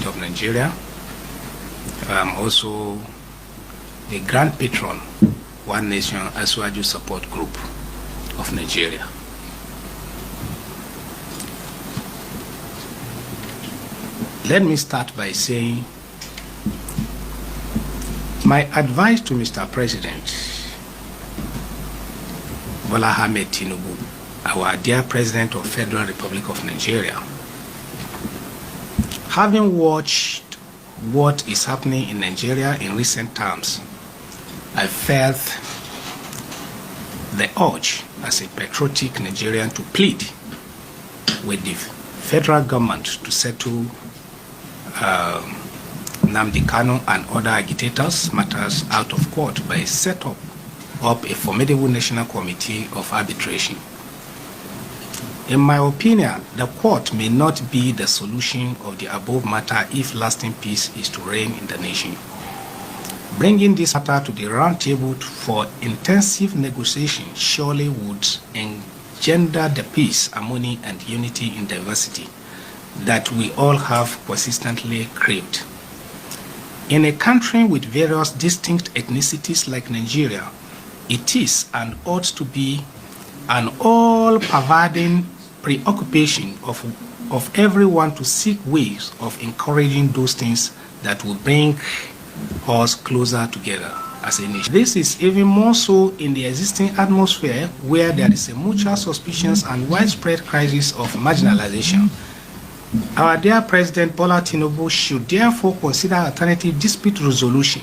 State of Nigeria. I'm also the Grand Patron, One Nation Asuwaju Support Group of Nigeria. Let me start by saying my advice to Mr. President Bola Ahmed Tinubu, our dear President of Federal Republic of Nigeria, having watched what is happening in Nigeria in recent times, I felt the urge as a patriotic Nigerian to plead with the federal government to settle Nnamdi Kanu and other agitators matters out of court by set up a formidable national committee of arbitration. In my opinion, the court may not be the solution of the above matter if lasting peace is to reign in the nation. Bringing this matter to the round table for intensive negotiation surely would engender the peace, harmony, and unity in diversity that we all have persistently craved. In a country with various distinct ethnicities like Nigeria, it is and ought to be an all-pervading preoccupation of everyone to seek ways of encouraging those things that will bring us closer together as a nation. This is even more so in the existing atmosphere where there is a mutual suspicion and widespread crisis of marginalization. Our dear President Bola Tinubu should therefore consider alternative dispute resolution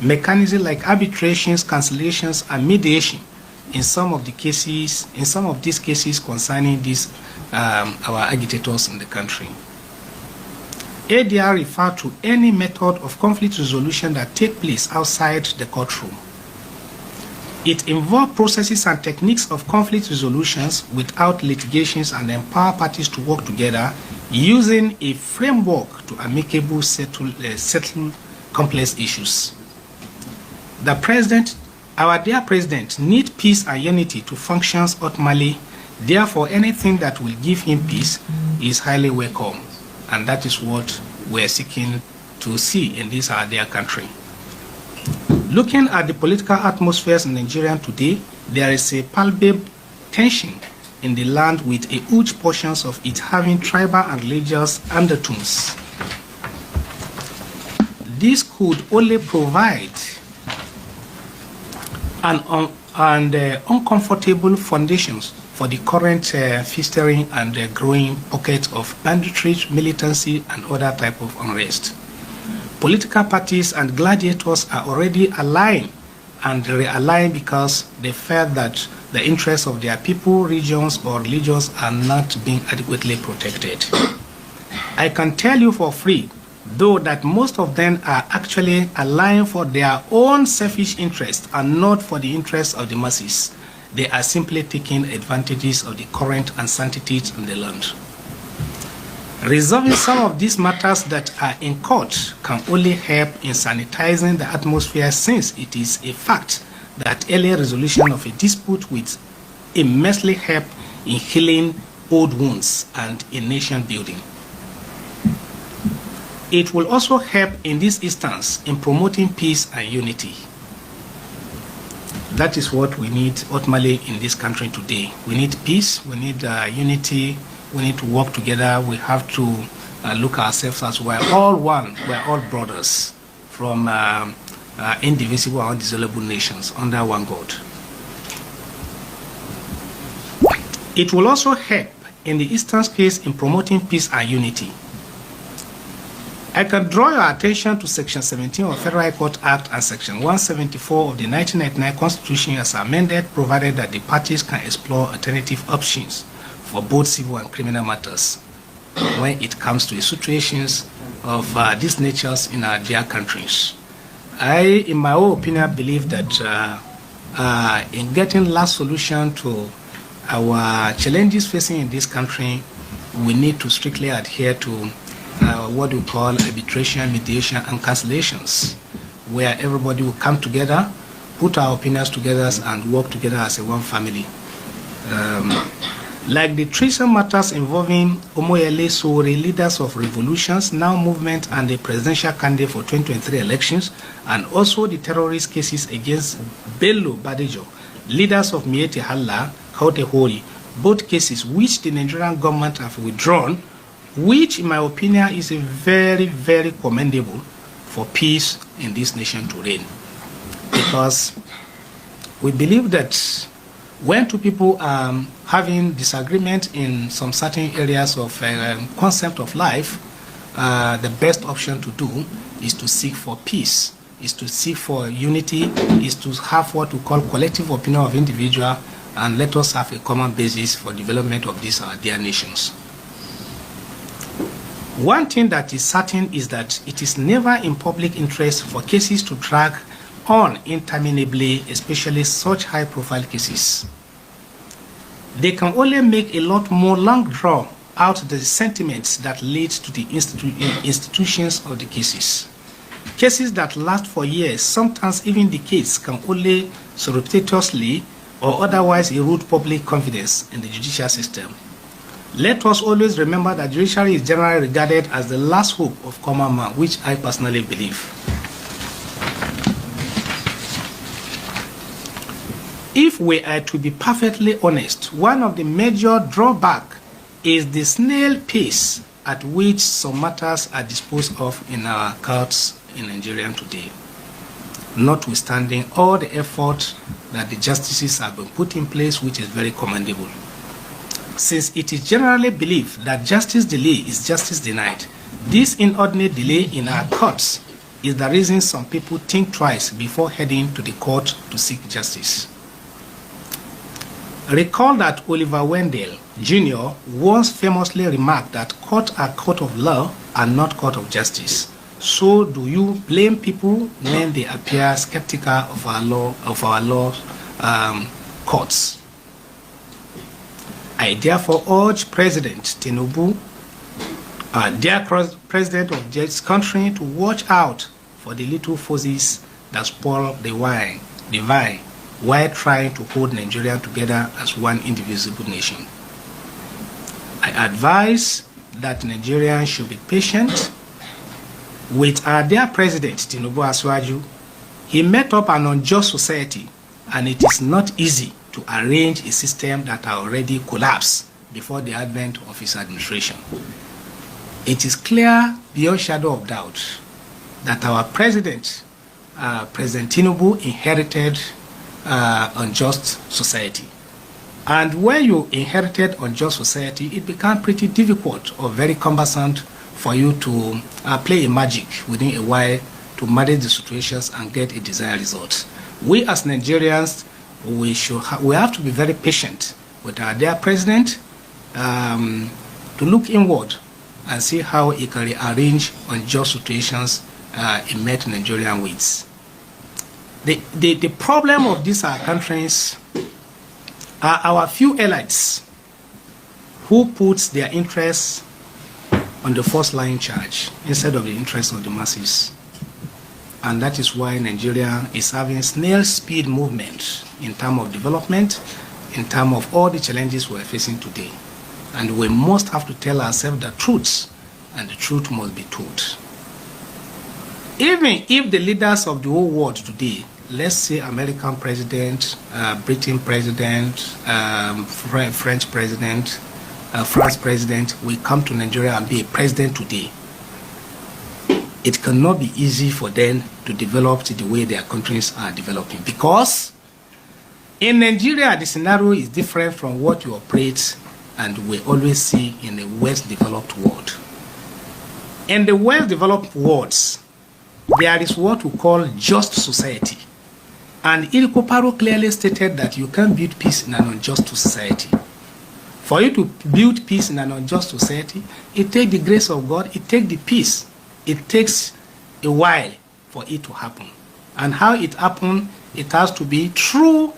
mechanisms like arbitrations, cancellations, and mediation in some of these cases concerning these our agitators in the country. ADR refer to any method of conflict resolution that take place outside the courtroom. It involves processes and techniques of conflict resolutions without litigations and empower parties to work together using a framework to amicably settle complex issues. Our dear President needs peace and unity to function optimally. Therefore, anything that will give him peace is highly welcome. And that is what we're seeking to see in this our dear country. Looking at the political atmospheres in Nigeria today, there is a palpable tension in the land with a huge portions of it having tribal and religious undertones. This could only provide uncomfortable foundations for the current festering and growing pockets of banditry, militancy, and other type of unrest. Political parties and gladiators are already aligned and realigned because they felt that the interests of their people, regions, or religions are not being adequately protected. I can tell you for free, though, that most of them are actually aligned for their own selfish interests and not for the interests of the masses. They are simply taking advantages of the current uncertainties in the land. Resolving some of these matters that are in court can only help in sanitizing the atmosphere, since it is a fact that early resolution of a dispute will immensely help in healing old wounds and in nation building. It will also help in this instance in promoting peace and unity. That is what we need ultimately in this country today. We need peace, we need unity, we need to work together. We have to look at ourselves as we're all one, we're all brothers from indivisible and indissoluble nations under one God. It will also help in the instance case in promoting peace and unity. I can draw your attention to Section 17 of the Federal Court Act and Section 174 of the 1999 Constitution as amended, provided that the parties can explore alternative options for both civil and criminal matters when it comes to situations of these natures in our dear countries. I, in my own opinion, believe that in getting last solution to our challenges facing in this country, we need to strictly adhere to what we call arbitration, mediation, and cancellations, where everybody will come together, put our opinions together, and work together as a one family. Like the treason matters involving Omoyele Sowore, leaders of revolutions, now movement, and the presidential candidate for 2023 elections, and also the terrorist cases against Bello Badejo, leaders of Mieti Halla, Kaute Hori, both cases which the Nigerian government have withdrawn, which in my opinion is a very, very commendable for peace in this nation to reign. Because we believe that when two people are having disagreement in some certain areas of concept of life, the best option to do is to seek for peace, is to seek for unity, is to have what we call collective opinion of individual, and let us have a common basis for development of these our dear nations. One thing that is certain is that it is never in public interest for cases to drag on interminably, especially such high-profile cases. They can only make a lot more long draw out the sentiments that lead to the institutions of the cases. Cases that last for years, sometimes even decades, can only surreptitiously or otherwise erode public confidence in the judicial system. Let us always remember that judiciary is generally regarded as the last hope of common man, which I personally believe. If we are to be perfectly honest, one of the major drawbacks is the snail pace at which some matters are disposed of in our courts in Nigeria today, notwithstanding all the effort that the justices have been put in place, which is very commendable. Since it is generally believed that justice delay is justice denied, this inordinate delay in our courts is the reason some people think twice before heading to the court to seek justice. Recall that Oliver Wendell Jr. once famously remarked that courts are court of law and not court of justice. So do you blame people when they appear skeptical of our law courts? I therefore urge President Tinubu, dear President of this country, to watch out for the little forces that spoil the vine while trying to hold Nigeria together as one indivisible nation. I advise that Nigerians should be patient with our dear President Tinubu Asuaju. He met up an unjust society, and it is not easy to arrange a system that are already collapsed before the advent of his administration. It is clear beyond shadow of doubt that our President, President Tinubu, inherited unjust society. And when you inherited unjust society, it became pretty difficult or very cumbersome for you to play a magic within a while to manage the situations and get a desired result. We as Nigerians, we have to be very patient with our dear president to look inward and see how he can rearrange unjust situations in met Nigerian ways. The problem of these countries are our few elites who put their interests on the first line charge instead of the interests of the masses. And that is why Nigeria is having snail speed movement in terms of development, in terms of all the challenges we are facing today. And we must have to tell ourselves the truth, and the truth must be told. Even if the leaders of the whole world today, let's say American president, Britain president, French president, France president, will come to Nigeria and be a president today, it cannot be easy for them to develop the way their countries are developing. Because in Nigeria, the scenario is different from what you operate and we always see in the West-developed world. In the West-developed worlds, there is what we call just society. And Il Koparo clearly stated that you can't build peace in an unjust society. For you to build peace in an unjust society, it takes the grace of God, it takes the peace. It takes a while for it to happen. And how it happens, it has to be through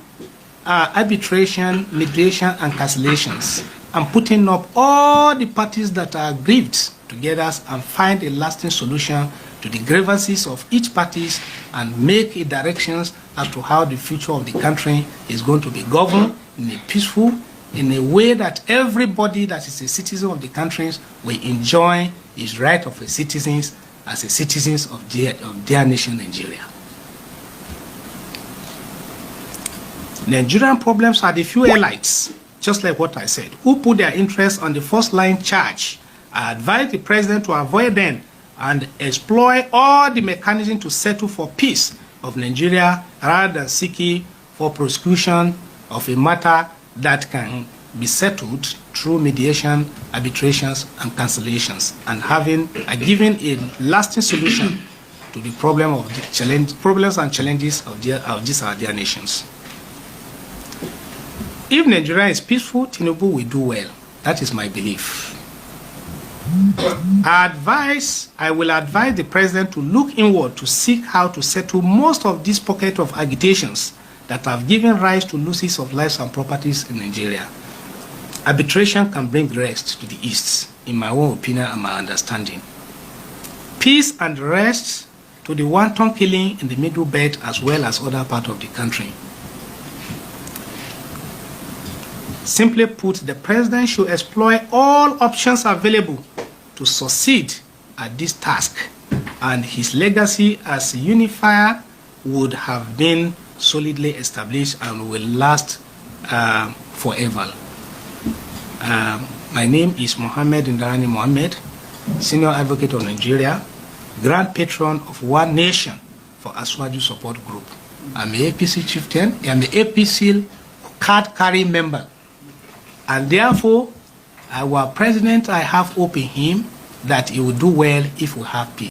arbitration, mediation, and cancellations, and putting up all the parties that are aggrieved together and find a lasting solution to the grievances of each party and make directions as to how the future of the country is going to be governed in a peaceful, in a way that everybody that is a citizen of the countries will enjoy his right of a citizens as a citizens of their nation, Nigeria. Nigerian problems are the few elites, just like what I said, who put their interests on the first line charge. I advise the president to avoid them and exploit all the mechanisms to settle for peace of Nigeria rather than seeking for prosecution of a matter that can be settled through mediation, arbitrations, and cancellations, and giving a lasting solution to the problems and challenges of these our dear nations. If Nigeria is peaceful, Tinubu will do well. That is my belief. I will advise the president to look inward to seek how to settle most of these pockets of agitations that have given rise to losses of lives and properties in Nigeria. Arbitration can bring rest to the East, in my own opinion and my understanding. Peace and rest to the wanton killing in the Middle Belt as well as other parts of the country. Simply put, the president should exploit all options available to succeed at this task, and his legacy as a unifier would have been solidly established and will last forever. My name is Mohammed Ndarani Mohammed, Senior Advocate of Nigeria, Grand Patron of One Nation for Aswaju Support Group. I'm an APC chieftain, I'm an APC card-carrying member. And therefore, our president, I have hope in him that he will do well if we have peace.